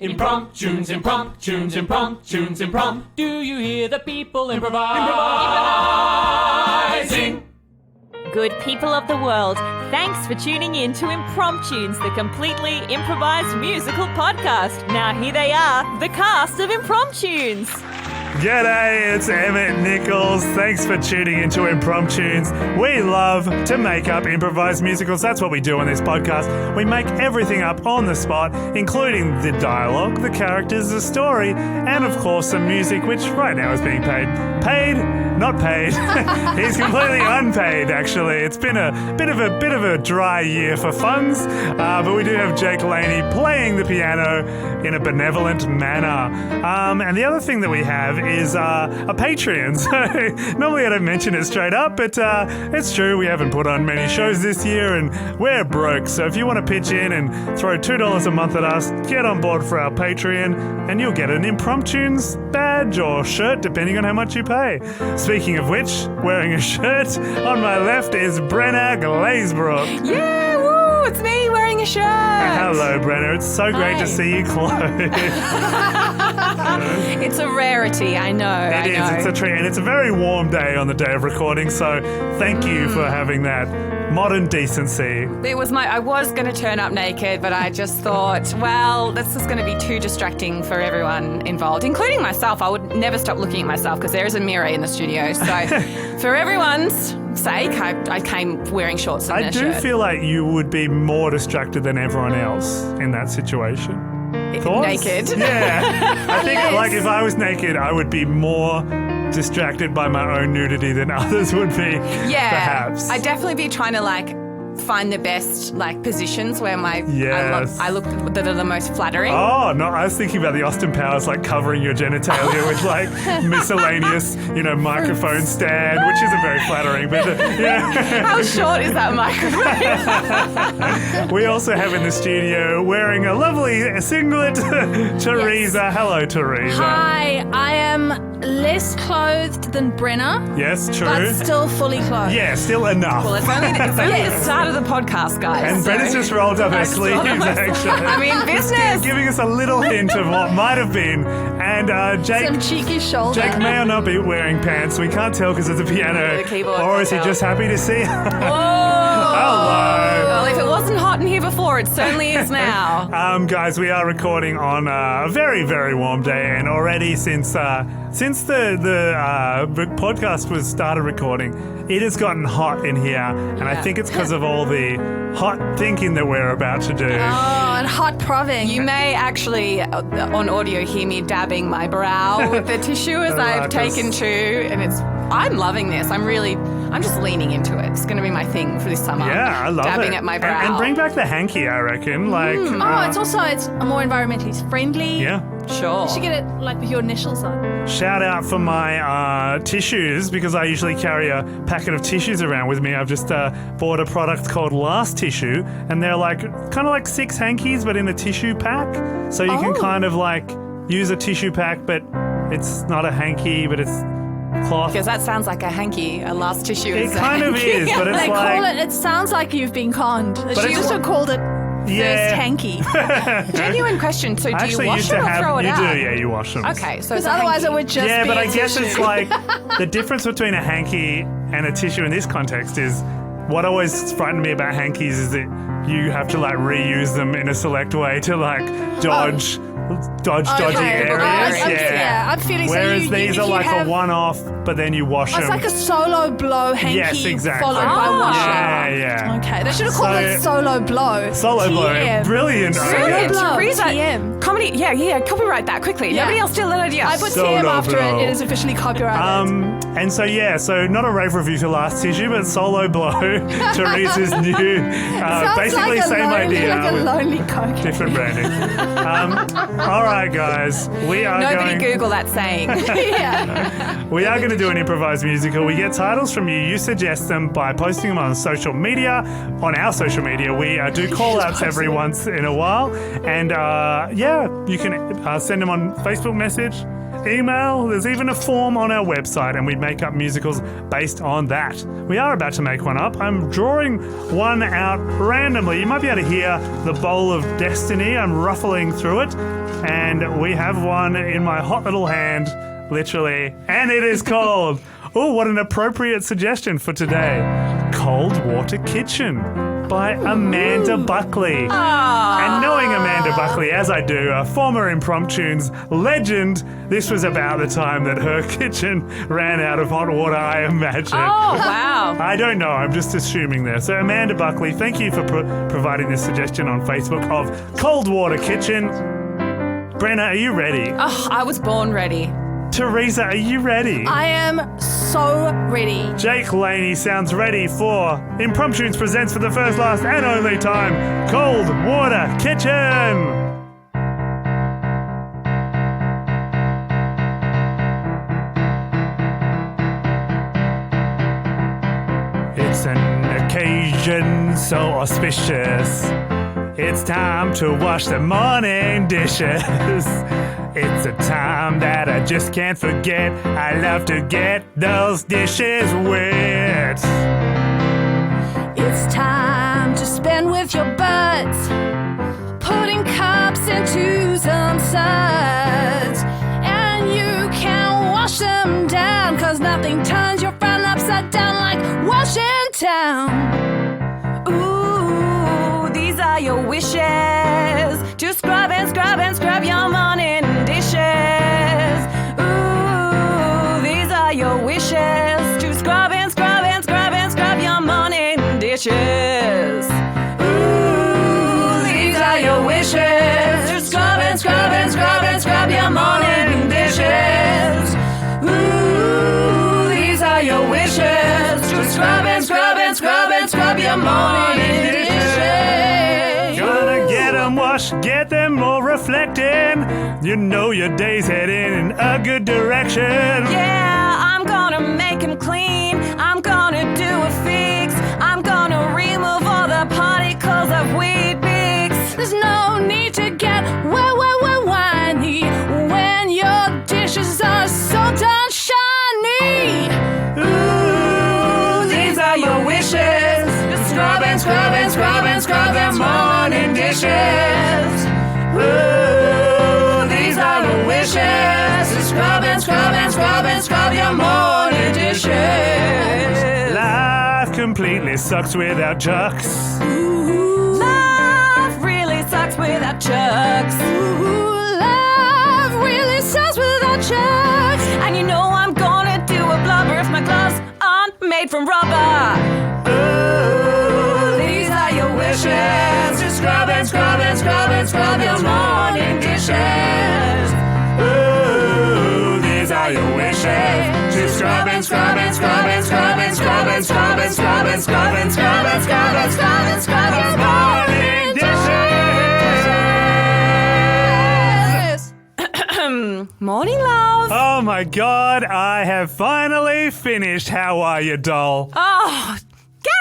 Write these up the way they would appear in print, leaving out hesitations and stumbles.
Impromptunes, impromptunes, impromptunes, impromptunes. Do you hear the people improvising? Good people of the world, thanks for tuning in to Impromptunes, the completely improvised musical podcast. Now here they are, the cast of Impromptunes. G'day, it's Emmet and Nichols. Thanks for tuning into Impromptunes. We love to make up improvised musicals. That's what we do on this podcast. We make everything up on the spot, including the dialogue, the characters, the story, and of course the music, which right now is being paid. Paid? Not paid. He's completely unpaid, actually. It's been a bit of a dry year for funds, but we do have Leaney playing the piano in a benevolent manner. And the other thing that we have is a Patreon. So normally I don't mention it straight up, but it's true, we haven't put on many shows this year and we're broke. So if you want to pitch in and throw $2 a month at us, get on board for our Patreon and you'll get an Impromptunes badge or shirt depending on how much you pay. Speaking of which, wearing a shirt, on my left is Brenna Glazebrook. Yeah, woo, it's me wearing a shirt. Hello, Brenna. It's so great to see you clothed. It's a rarity, I know. It is. It's a treat, and it's a very warm day on the day of recording, so thank you for having that modern decency. I was going to turn up naked, but I just thought, well, this is going to be too distracting for everyone involved, including myself. I would never stop looking at myself because there is a mirror in the studio. So for everyone's sake, I came wearing shorts and a shirt. I do feel like you would be more distracted than everyone else in that situation. Thoughts? Naked. Yeah. I think like if I was naked, I would be more distracted by my own nudity than others would be. Yeah. Perhaps. I'd definitely be trying to find the best positions where I look that are the most flattering. Oh no, I was thinking about the Austin Powers covering your genitalia with miscellaneous, microphone stand, which isn't very flattering, but How short is that microphone? We also have in the studio wearing a lovely singlet, Teresa. Yes. Hello, Teresa. Hi, I am less clothed than Brenna. Yes, true. But still fully clothed. Yeah, still enough. Well, it's only the start of the podcast, guys. And Brenna's just rolled up her sleeves, actually. I mean, business. Giving us a little hint of what might have been. And Jake... Some cheeky shoulder. Jake may or not be wearing pants. We can't tell because it's a piano. The keyboard. Or is he just happy to see her? Hello. Well, if it wasn't hot in here before, it certainly is now. Guys, we are recording on a very, very warm day. And already since the podcast was started recording, it has gotten hot in here, and I think it's because of all the hot thinking that we're about to do. Oh, and hot proving. You may actually, on audio, hear me dabbing my brow with the tissue as I've taken to, and I'm loving this. I'm just leaning into it. It's going to be my thing for this summer. Yeah, I love dabbing it. At my brow. And bring back the hanky, I reckon. It's more environmentally friendly. Yeah. Sure. You should get it with your initials on. Shout out for my tissues, because I usually carry a packet of tissues around with me. I've just bought a product called Last Tissue, and they're kind of like 6 hankies, but in a tissue pack. So you can kind of use a tissue pack, but it's not a hanky, but it's cloth. Because that sounds like a hanky, a last tissue. It kind of is, but it's it sounds like you've been conned. She also called it first hanky. Genuine question. So do you wash it or throw it out? You do, yeah, you wash them. Okay, so because otherwise it would just be but I a guess tissue. it's the difference between a hanky and a tissue in this context is what always frightened me about hankies is that you have to reuse them in a select way to dodge dodgy areas. I'm feeling Whereas so these are a one-off, but then you wash them. It's like a solo blow hanky followed by washing. Yeah. Okay, they should have called it solo blow. Solo blow, brilliant. Brilliant. Teresa, TM. comedy, copyright that quickly. Yeah. Nobody else steal that idea. I put Solo TM after blow. it. It is officially copyrighted. And so not a rave review for Last Tissue, but Solo Blow, Teresa's new, basically same idea. Like a lonely coke. Different branding. All right, guys, Nobody Google that saying. We are going to do an improvised musical. We get titles from you. You suggest them by posting them on social media. On our social media, we do call-outs every once in a while. And, you can send them on Facebook message, email. There's even a form on our website, and we make up musicals based on that. We are about to make one up. I'm drawing one out randomly. You might be able to hear the bowl of destiny. I'm ruffling through it. and we have one in my hot little hand, literally, and it is called, oh, what an appropriate suggestion for today, Cold Water Kitchen by Amanda Buckley. And knowing Amanda Buckley as I do, a former Impromptunes legend, this was about the time that her kitchen ran out of hot water, I imagine. Oh, wow. I don't know, I'm just assuming there. So Amanda Buckley, thank you for providing this suggestion on Facebook of Cold Water Kitchen. Brenna, are you ready? Oh, I was born ready. Teresa, are you ready? I am so ready. Jake Leaney sounds ready for Impromptunes presents for the first, last and only time, Cold Water Kitchen! It's an occasion so auspicious. It's time to wash the morning dishes. It's a time that I just can't forget. I love to get those dishes wet. It's time to spend with your buds, putting cups into some suds. And you can wash them down, 'cause nothing turns your frown upside down like washing down. Ooh, these are your wishes to scrub and scrub and scrub your morning dishes. Ooh, these are your wishes to scrub and scrub and scrub and scrub your morning dishes. Ooh, these are your wishes to scrub and scrub and scrub and scrub your morning dishes. Ooh, these are your wishes to scrub and scrub and scrub and scrub your morning dishes. Gonna get them washed, get them all reflecting. You know your day's heading in a good direction. Yeah, I'm gonna make him clean. I'm gonna do a fix. I'm gonna remove all the particles of weed mix. There's no need to get whiny when your dishes are so done shiny. Ooh, these are your wishes. Just scrub and scrub and scrub and scrub your morning dishes. Ooh, these are your wishes. Just scrub and scrub and scrub and scrub your morning dishes. Life completely sucks without Chucks. Life really sucks without Chucks. Ooh, love really sucks without Chucks. And you know I'm gonna do a blubber if my gloves aren't made from rubber. Ooh, these are your wishes. Just scrub and scrub and scrub and scrub your morning dishes. Ooh, these are your wishes. Just scrub and scrub and scrub and scrub and scrub and scrub and scrub and scrub and scrub and scrub and scrub and scrub your morning dishes. Morning, love. Oh my God, I have finally finished. How are you, doll? Oh,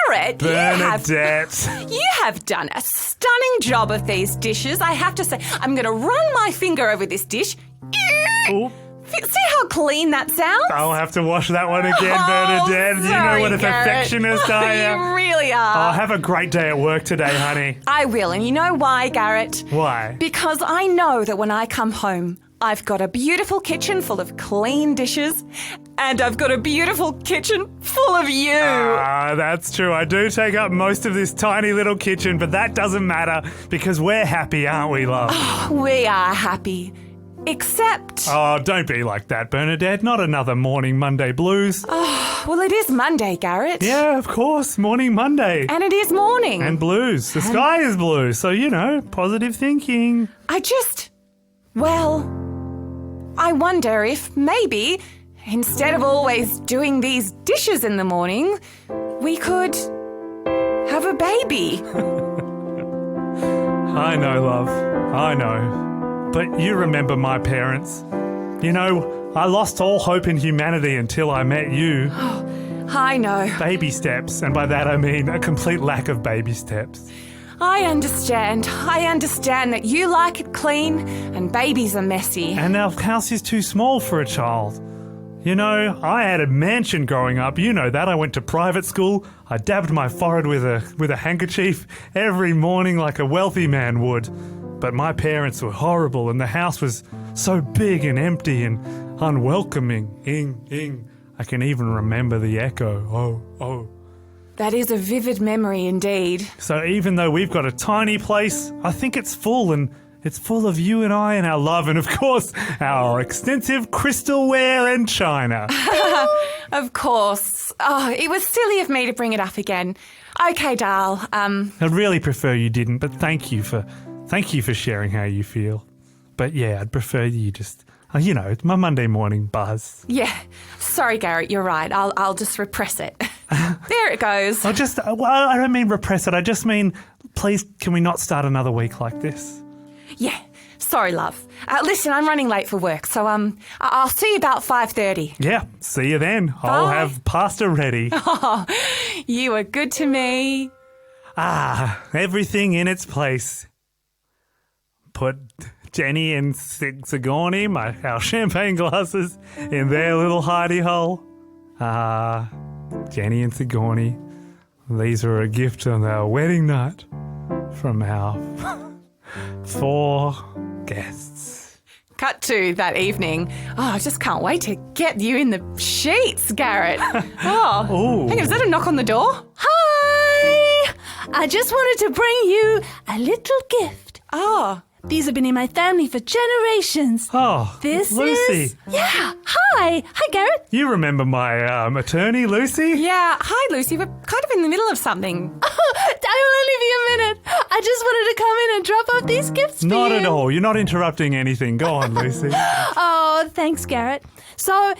Garett, Bernadette. you have done a stunning job of these dishes. I have to say, I'm going to run my finger over this dish. Ooh. See how clean that sounds? I'll have to wash that one again, Bernadette. You know sorry, what a Garett. perfectionist I am. You really are. Oh, have a great day at work today, honey. I will, and you know why, Garett? Why? Because I know that when I come home, I've got a beautiful kitchen full of clean dishes, and I've got a beautiful kitchen full of you. Ah, that's true. I do take up most of this tiny little kitchen, but that doesn't matter because we're happy, aren't we, love? We are happy. Except, Oh, don't be like that, Bernadette. Not another morning Monday blues. well, it is Monday, Garett. Yeah, of course. Morning Monday. And it is morning. And blues. The sky is blue. So, you know, positive thinking. I wonder if maybe, instead of always doing these dishes in the morning, we could have a baby. I know, love. I know. But you remember my parents. You know, I lost all hope in humanity until I met you. I know. Baby steps. And by that I mean a complete lack of baby steps. I understand. I understand that you like it clean and babies are messy. And our house is too small for a child. You know, I had a mansion growing up. You know that. I went to private school. I dabbed my forehead with a handkerchief every morning like a wealthy man would. but my parents were horrible and the house was so big and empty and unwelcoming. Ing. I can even remember the echo. Oh. That is a vivid memory indeed. So even though we've got a tiny place, I think it's full, and it's full of you and I and our love and, of course, our extensive crystalware and china. Of course. Oh, it was silly of me to bring it up again. Okay, Dal. I'd really prefer you didn't, but thank you for sharing how you feel. But yeah, I'd prefer you just, it's my Monday morning buzz. Yeah. Sorry, Garett, you're right. I'll just repress it. There it goes. I don't mean repress it. I just mean, please, can we not start another week like this? Yeah. Sorry, love. Listen, I'm running late for work, so I'll see you about 5:30. Yeah, see you then. I'll have pasta ready. Oh, you are good to me. Everything in its place. Put Jenny and Sigourney, our champagne glasses, in their little hidey hole. Jenny and Sigourney, these were a gift on our wedding night from our 4 guests. Cut to that evening. Oh, I just can't wait to get you in the sheets, Garett. Oh, Ooh. Hang on, is that a knock on the door? Hi! I just wanted to bring you a little gift. Oh, These have been in my family for generations. Oh, This Lucy. is... Yeah. Hi, Garett. You remember my attorney, Lucy? yeah. Hi, Lucy. We're kind of in the middle of something. I will only be a minute. I just wanted to come in and drop off these gifts for Not you. at all. You're not interrupting anything. Go on, Lucy. Oh, thanks, Garett. So,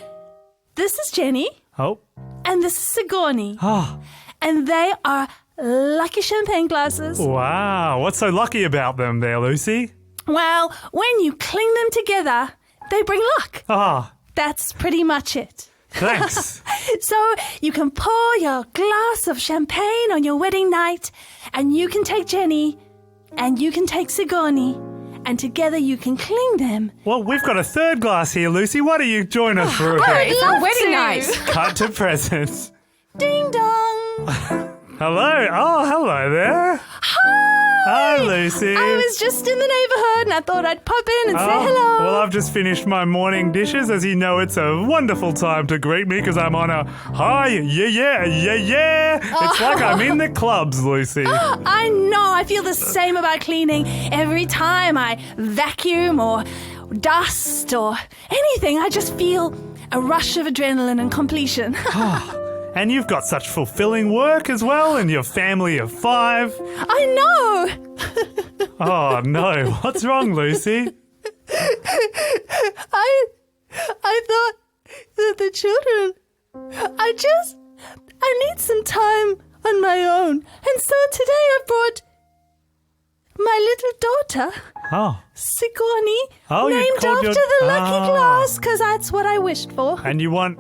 this is Jenny, Oh. and this is Sigourney. Oh. And they are lucky champagne glasses. Wow. What's so lucky about them there, Lucy? Well, when you cling them together, they bring luck. Ah, That's pretty much it. thanks. So you can pour your glass of champagne on your wedding night, and you can take Jenny, and you can take Sigourney, and together you can cling them. Well, we've got a third glass here, Lucy. Why don't you join us for a I'd bit? love wedding to. night. Cut to presents. Ding dong. Hello. Oh, hello there. Hi, Lucy. I was just in the neighborhood, and I thought I'd pop in and say hello. Well, I've just finished my morning dishes. As you know, it's a wonderful time to greet me because I'm on a high, yeah. It's like I'm in the clubs, Lucy. I know. I feel the same about cleaning. Every time I vacuum or dust or anything, I just feel a rush of adrenaline and completion. And you've got such fulfilling work as well, and your family of 5. I know. Oh, no. What's wrong, Lucy? I thought that the children, I need some time on my own. And so today I brought my little daughter, Oh. Sigourney, Oh, you named called after your- the lucky glass, because that's what I wished for. And you want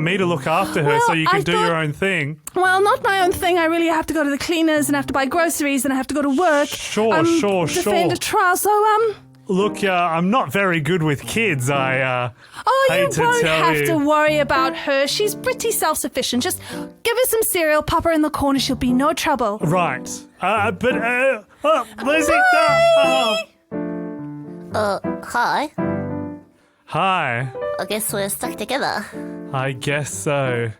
me to look after her Well, so you can I do thought- your own thing? Well, not my own thing. I really have to go to the cleaners and have to buy groceries and I have to go to work. Sure. Defend a trial. So, Look, I'm not very good with kids. I oh, you hate to won't tell have you. to worry about her. She's pretty self-sufficient. Just give her some cereal, pop her in the corner. She'll be no trouble. Right. Lucy. Hi. Hi. I guess we're stuck together. I guess so.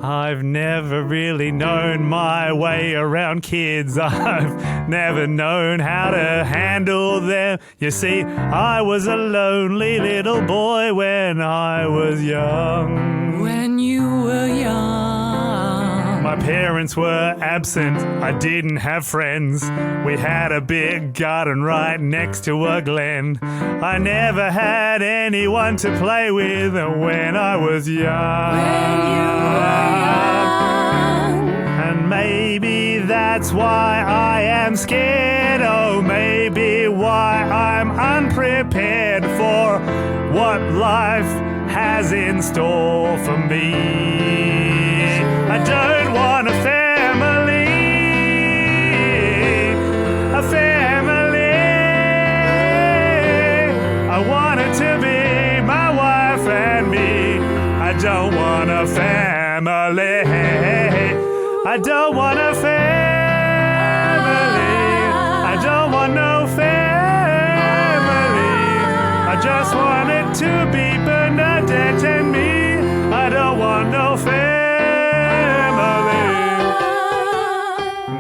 I've never really known my way around kids. I've never known how to handle them. You see, I was a lonely little boy when I was young. When you were young. My parents were absent. I didn't have friends. We had a big garden right next to a glen. I never had anyone to play with when I was young. And maybe that's why I am scared. Oh, maybe why I'm unprepared for what life has in store for me. I don't want a family. I want it to be my wife and me. I don't want a family. I don't want a family. I don't want no family. I just want it to be Bernadette and me. I don't want no family.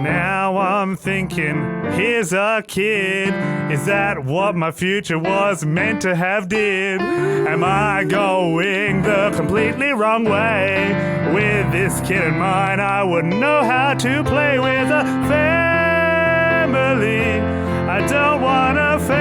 Now I'm thinking, here's a kid. Is that what my future was meant to have did? Am I going the completely wrong way? With this kid in mind, I wouldn't know how to play with a family. I don't want a family.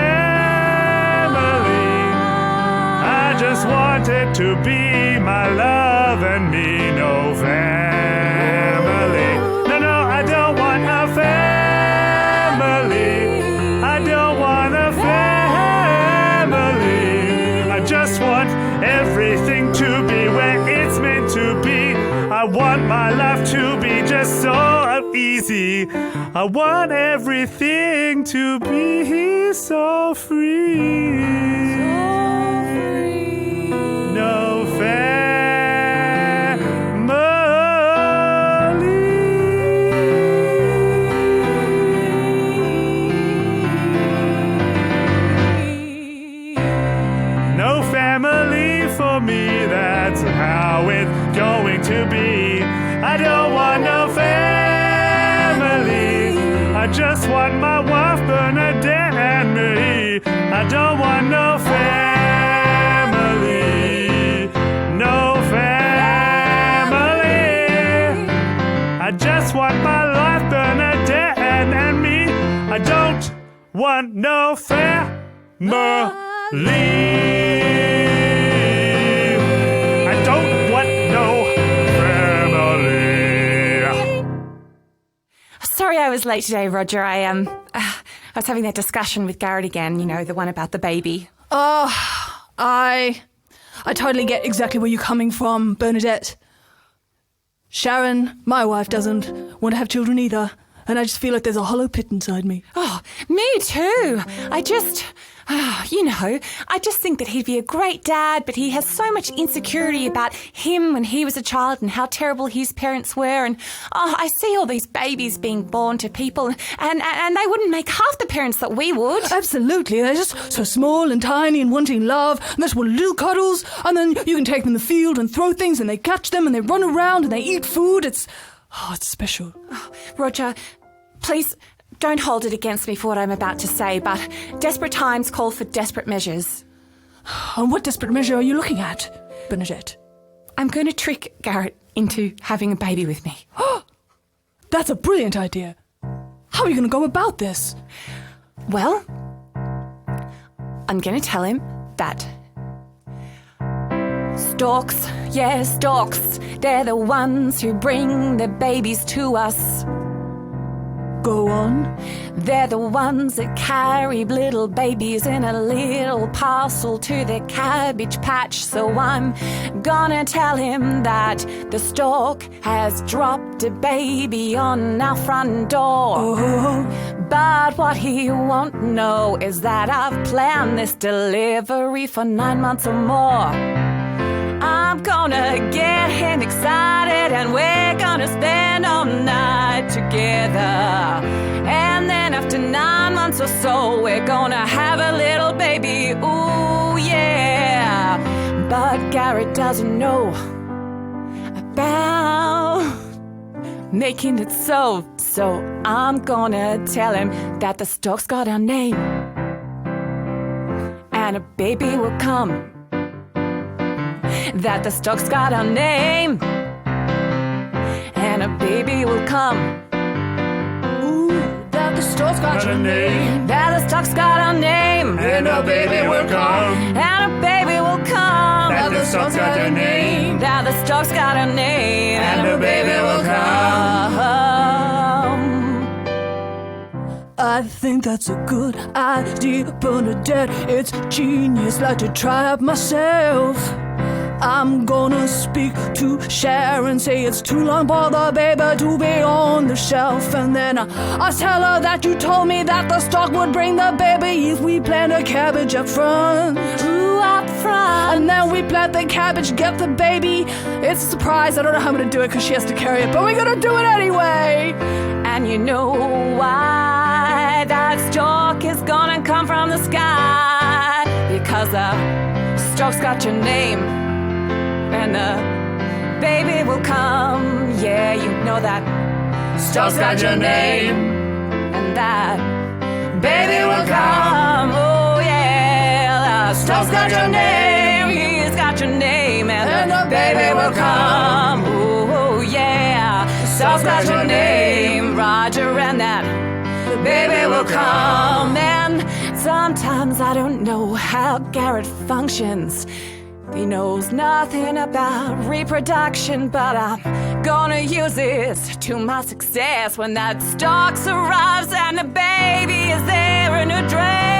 I just want it to be my love and me, no family. No, I don't want a family. I don't want a family. I just want everything to be where it's meant to be. I want my life to be just so easy. I want everything to be so free. No family for me, that's how it's going to be. I don't want no family. I just want my wife Bernadette and me. I don't want no family. No family. I just want my life Bernadette and me. I don't want no family. Sorry I was late today, Roger. I was having that discussion with Garett again, you know, the one about the baby. I totally get exactly where you're coming from, Bernadette. Sharon, my wife, doesn't want to have children either, and I just feel like there's a hollow pit inside me. Oh, me too. I just think that he'd be a great dad, but he has so much insecurity about him when he was a child and how terrible his parents were. And I see all these babies being born to people, and they wouldn't make half the parents that we would. Absolutely. They're just so small and tiny and wanting love, and they just want little cuddles, and then you can take them in the field and throw things, and they catch them, and they run around, and they eat food. It's special. Roger, please don't hold it against me for what I'm about to say, but desperate times call for desperate measures. And what desperate measure are you looking at, Bernadette? I'm going to trick Garett into having a baby with me. That's a brilliant idea. How are you going to go about this? Well, I'm going to tell him that Stalks, Stalks, they're the ones who bring the babies to us. Go on. They're the ones that carry little babies in a little parcel to the cabbage patch. So I'm gonna tell him that the stork has dropped a baby on our front door. But what he won't know is that I've planned this delivery for 9 months or more. I'm gonna get him excited and we're gonna spend all night together. And then after 9 months or so, we're gonna have a little baby, ooh yeah. But Garett doesn't know about making it so I'm gonna tell him that the stork's got our name. And a baby will come. That the stork's got our name, and a baby will come. Ooh, that the stork's got your name. That the stork's got our name, and a baby will come. And a baby will come. That the stork's got your name. That the stork's got our name, and a baby will come. I think that's a good idea, Bernadette. It's genius, like to try it myself. I'm gonna speak to Sharon, say it's too long for the baby to be on the shelf. And then I'll tell her that you told me that the stork would bring the baby if we plant a cabbage up front. Ooh, up front. And then we plant the cabbage, get the baby. It's a surprise, I don't know how I'm gonna do it because she has to carry it, but we're gonna do it anyway. And you know why that stork is gonna come from the sky? because Stalks got your name, and the baby will come. Yeah, you know that. Stalks got your name, and that baby will come. Oh yeah, Stalks got your name. He's got your name, and the baby will come. Oh yeah, Stalks got your name, Roger, and that baby will come. And sometimes I don't know how Garett functions. He knows nothing about reproduction, but I'm gonna use it to my success when that Stalks arrives and the baby is there in a dress.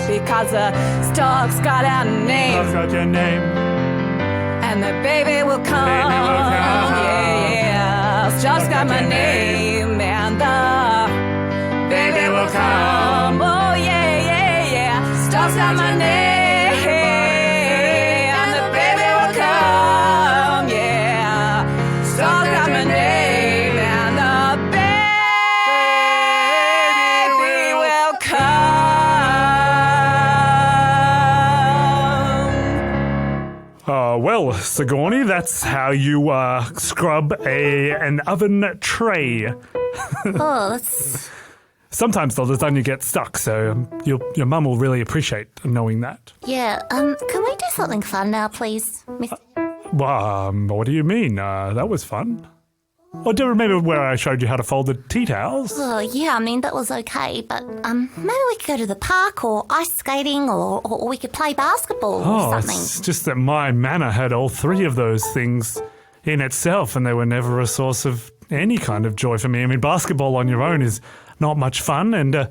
Because Stalks got our name. Stalks got your name. And the baby will come. Baby will come. Yeah, Stalks got my name, and the baby will come. Oh yeah, yeah, yeah. Stalks got my name, and the baby will come. Yeah, Stalks got my name, and the baby will come. Well, Sigourney, that's how you scrub an oven tray. Oh, that's... Sometimes the lasagna gets stuck, so your mum will really appreciate knowing that. Yeah, can we do something fun now, please? What do you mean? That was fun. Oh, do you remember where I showed you how to fold the tea towels? Oh, yeah, I mean, that was okay, but maybe we could go to the park or ice skating or we could play basketball or something. It's just that my manor had all three of those things in itself, and they were never a source of any kind of joy for me. I mean, basketball on your own is not much fun, and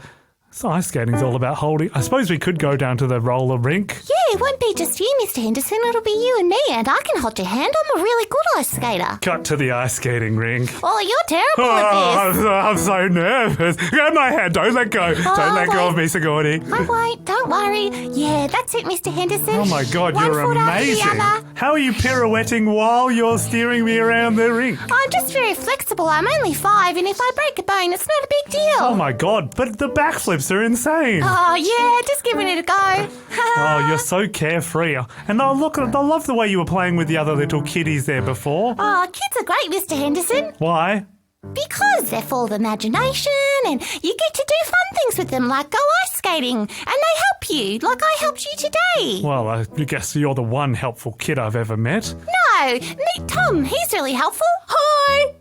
so ice skating's all about holding. I suppose we could go down to the roller rink. Yeah, it won't be just you, Mr. Henderson. It'll be you and me, and I can hold your hand. I'm a really good ice skater. Cut to the ice skating rink. Oh, you're terrible at this. I'm so nervous. Grab my hand. Don't let go. Don't let go of me, Sigourney. I won't. Don't worry. Yeah, that's it, Mr. Henderson. Oh, my God, One you're foot after the amazing. other. How are you pirouetting while you're steering me around the rink? I'm just very flexible. I'm only 5, and if I break a bone, it's not a big deal. Oh, my God, but the backflips are insane. Oh, yeah, just giving it a go. Oh, you're so carefree. And look, I love the way you were playing with the other little kiddies there before. Oh, kids are great, Mr. Henderson. Why? Because they're full of imagination and you get to do fun things with them, like go ice skating, and they help you, like I helped you today. Well, I guess you're the one helpful kid I've ever met. No, meet Tom. He's really helpful. Hi.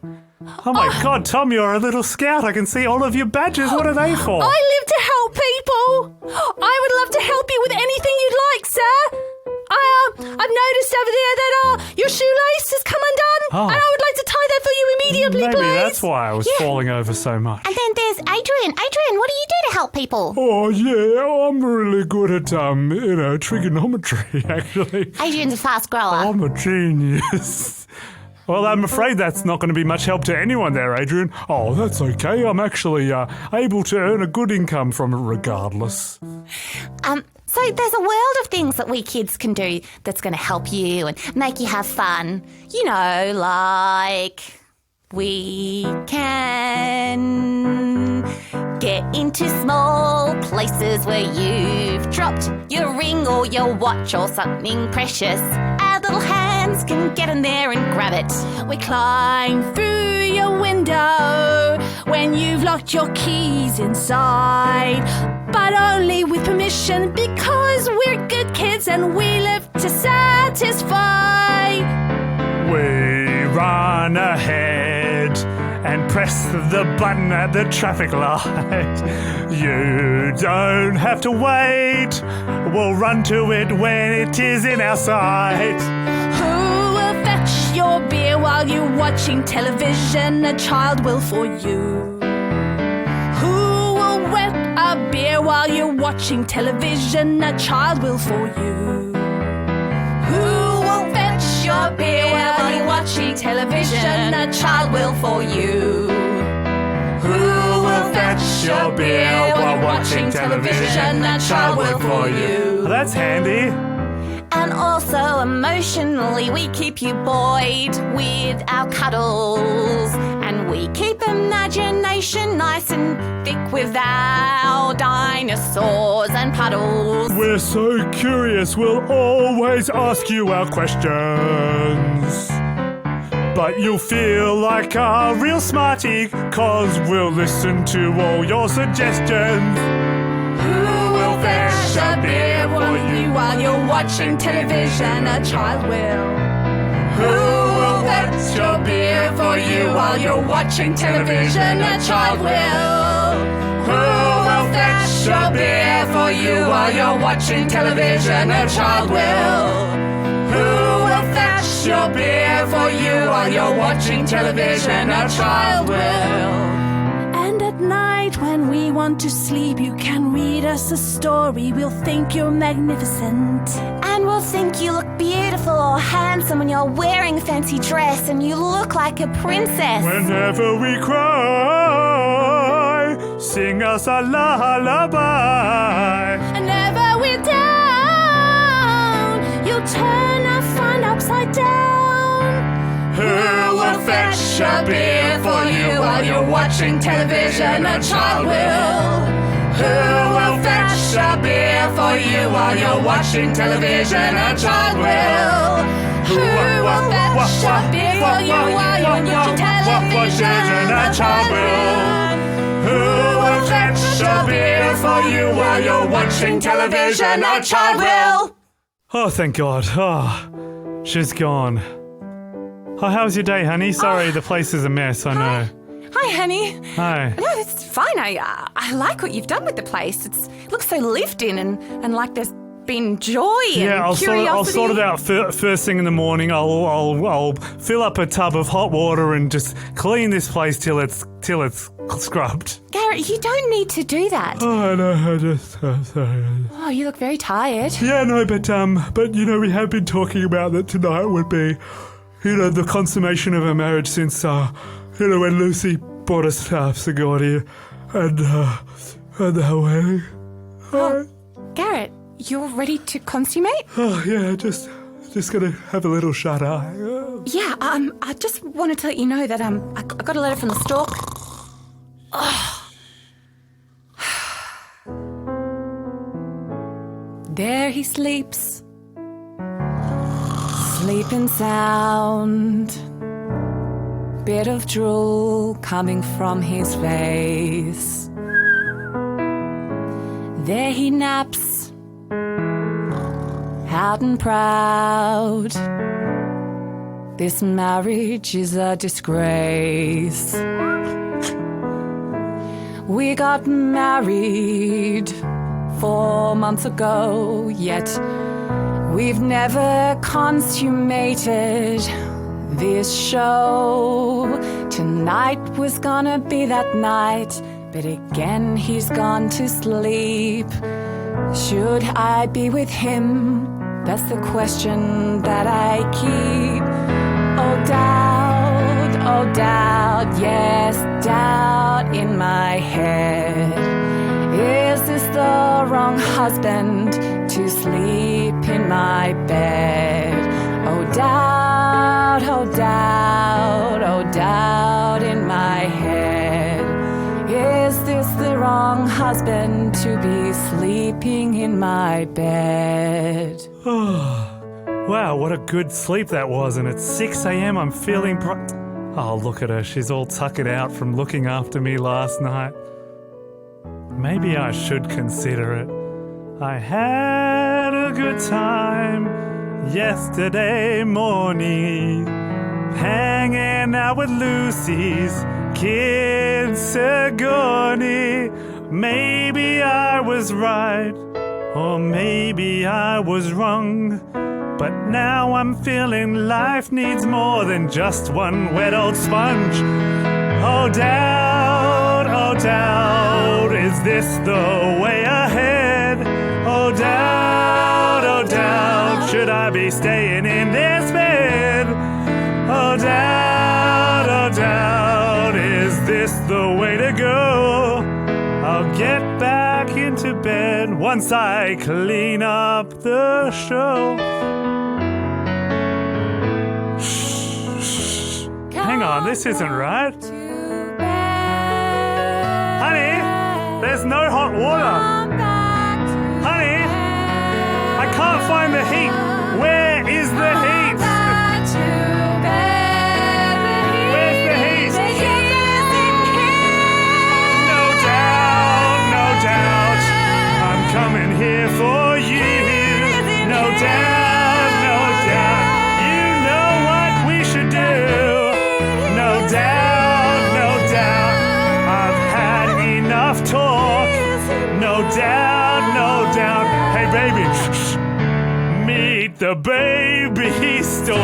Oh my God, Tom, you're a little scout. I can see all of your badges. What are they for? I live to help people. I would love to help you with anything you'd like, sir. I've noticed over there that your shoelace has come undone, and I would like to tie that for you immediately, Maybe please. that's why I was falling over so much. And then there's Adrian. Adrian, what do you do to help people? Oh, yeah, I'm really good at, trigonometry, actually. Adrian's a fast grower. I'm a genius. Well, I'm afraid that's not going to be much help to anyone there, Adrian. Oh, that's okay. I'm actually able to earn a good income from it regardless. So there's a world of things that we kids can do that's going to help you and make you have fun. You know, like we can get into small places where you've dropped your ring or your watch or something precious. Our little hands can get in there and grab it. We climb through your window when you've locked your keys inside, but only with permission because we're good kids and we live to satisfy. We run ahead and press the button at the traffic light. You don't have to wait. We'll run to it when it is in our sight. Who will fetch your beer while you're watching television? A child will for you. Who will wet a beer while you're watching television? A child will for you. Who will fetch your beer while you're watching television? A child will for you. Who will fetch your beer while watching television? A child will for you. Well, that's handy. and also emotionally. We keep you buoyed with our cuddles, and we keep imagination nice and thick with our dinosaurs and puddles. We're so curious, we'll always ask you our questions. But you'll feel like a real smarty, 'cause we'll listen to all your suggestions. Who will fetch a beer for you while you're watching television? A child will. Who will fetch your beer for you while you're watching television? A child will. Who will fetch your beer for you while you're watching television? A child will. Who will fetch your beer for you while you're watching television? A child will. And at night when we want to sleep, you can read us a story. We'll think you're magnificent. And we'll think you look beautiful or handsome when you're wearing a fancy dress and you look like a princess. Whenever we cry, sing us a lullaby. And never we're down, you'll turn our fun upside down. Who will fetch a beer for you while you're watching television? A child will. Who will fetch a beer for you while you're watching television? A child will. Who will fetch a beer for you while you're watching television? A child will. Who will fetch a beer for you while you're watching television? A child will. Oh, thank God. Oh, she's gone. Oh, how's your day, honey? Sorry, the place is a mess, I know. Hi, honey. Hi. No, it's fine. I like what you've done with the place. It looks so lived in and like there's been joy and I'll curiosity. sort it out first thing in the morning. I'll fill up a tub of hot water and just clean this place till it's scrubbed. Garett, you don't need to do that. Oh, I know. I just sorry. Oh, you look very tired. Yeah, no, but you know, we have been talking about that tonight would be, you know, the consummation of our marriage since you know, when Lucy bought us Sigourney and the wedding. Oh, Garett, you're ready to consummate? Oh yeah, just gonna have a little shut eye. Yeah, I just wanted to let you know that I got a letter from the Stalk. Oh. There he sleeps, sleeping sound. Bit of drool coming from his face. There he naps, out and proud. This marriage is a disgrace. We got married 4 months ago, yet we've never consummated this show. Tonight was gonna be that night, but again he's gone to sleep. Should I be with him? That's the question that I keep. Oh doubt, yes, doubt in my head. Is this the wrong husband to sleep in my bed? Oh doubt in my head. Is this the wrong husband to be sleeping in my bed? Wow, what a good sleep that was, and it's 6 a.m. I'm feeling Oh, look at her. She's all tuckered out from looking after me last night. Maybe I should consider it. I had a good time yesterday morning, hanging out with Lucy's kid Sigourney. Maybe I was right, or maybe I was wrong, but now I'm feeling life needs more than just one wet old sponge. Oh doubt, is this the way ahead? Oh doubt, should I be staying in this bed? Oh doubt, is this the way to go? I'll get back in going to bed once I clean up the show. Shh. Hang on, this isn't right. Honey, there's no hot water. Honey, I can't find the heat. Where is the heat? Where's the heat? No doubt, I'm coming here for you. No doubt, you know what we should do. No doubt, I've had enough talk. No doubt, hey baby, meet the baby storm.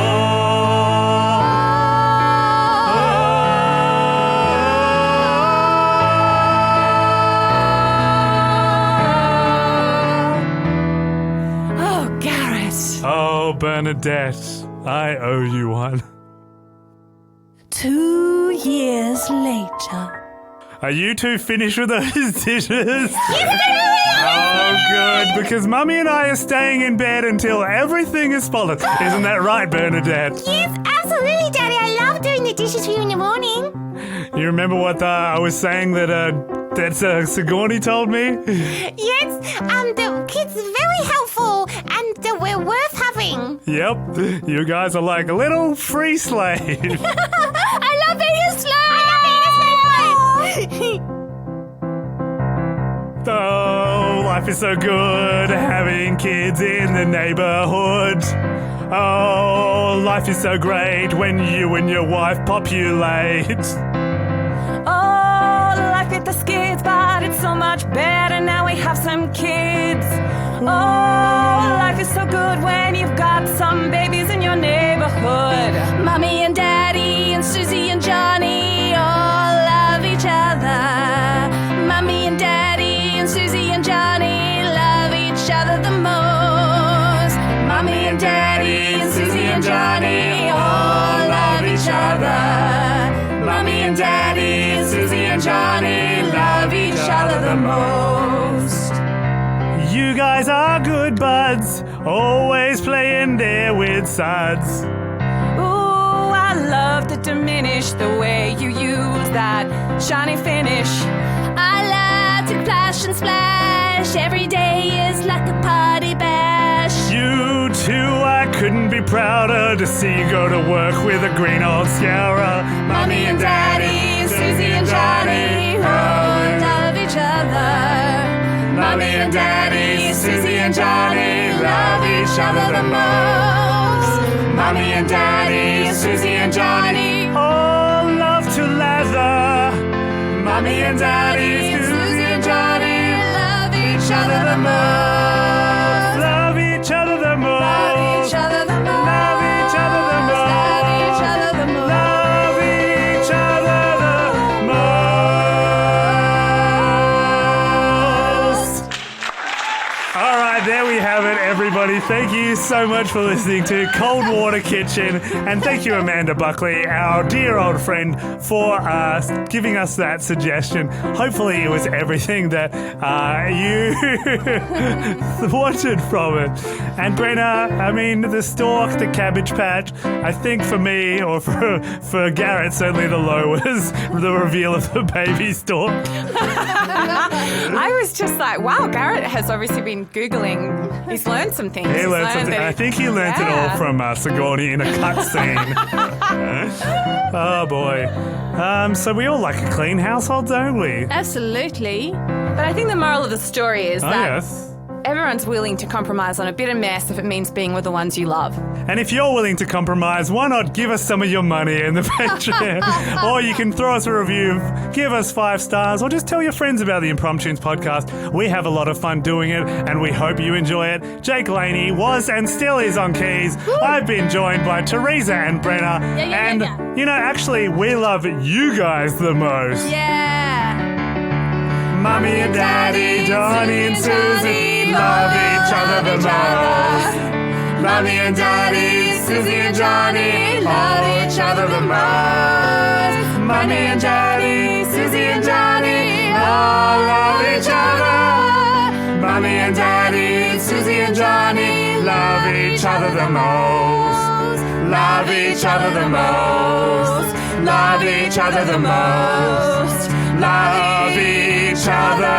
Oh, Garett. Oh, Bernadette, I owe you one. 2 years later. Are you two finished with those dishes? Oh, good, because Mummy and I are staying in bed until everything is spotless. Isn't that right, Bernadette? Yes, absolutely, Daddy. I love doing the dishes for you in the morning. You remember what I was saying that Sigourney told me? Yes, the kids are very helpful and we're worth having. Yep, you guys are like a little free slave. I love being a slave! Oh, life is so good having kids in the neighborhood. Oh, life is so great when you and your wife populate. Oh, life hit the skids, but it's so much better now we have some kids. Oh, life is so good when you've got some babies in your neighborhood. Mummy and Daddy and Susie and Johnny all love each other. Mummy and Daddy and Susie and Johnny love each other the most. Mummy and Daddy and Susie and Johnny all love each other. Mummy and Daddy and Susie and Johnny love each other the most. You guys are good buds, always playing there with suds. Ooh, I love to diminish the way you use that shiny finish. I love to splash and splash. Every day is like a party bash. You too, I couldn't be prouder to see you go to work with a green old scourer. Mummy and Daddy, Susie and Johnny, oh, love each other. Mummy and Daddy, Susie and Johnny, love each other the most. Mummy and Daddy, Susie and Johnny, All love to lather. Mummy and Daddy, Susie and Johnny, love each other the most. Love each other the most. Love each other the most. Love each other the most. Love each other the most. Love each other the most. All right, there we have it, everybody. Thank you so much for listening to Cold Water Kitchen, and thank you, Amanda Buckley, our dear old friend, for giving us that suggestion. Hopefully, it was everything that you wanted from it. And Brenna, I mean, the stalk, the cabbage patch. I think for me, or for Garett, certainly the low was the reveal of the baby stalk. I was just like, wow, Garett has obviously been Googling. He's learned some things. He learned something. I think he learned it all from Sigourney in a cutscene. Oh boy. So we all like a clean household, don't we? Absolutely. But I think the moral of the story is Oh that yes. everyone's willing to compromise on a bit of mess if it means being with the ones you love. And if you're willing to compromise, why not give us some of your money in the Patreon? Or you can throw us a review, give us 5 stars, or just tell your friends about the Impromptunes podcast. We have a lot of fun doing it, and we hope you enjoy it. Jake Leaney was and still is on keys. I've been joined by Teresa and Brenna. And, you know, actually, we love you guys the most. Yeah. Mummy and Daddy, Johnny and Susie love each other the most. Mummy and Daddy, Susie and Johnny love each other the most. Mummy and Daddy, Susie and Johnny all love each other and Daddy, Susie and Johnny love each other the most. Love each other the most. Love each other the most. Love each other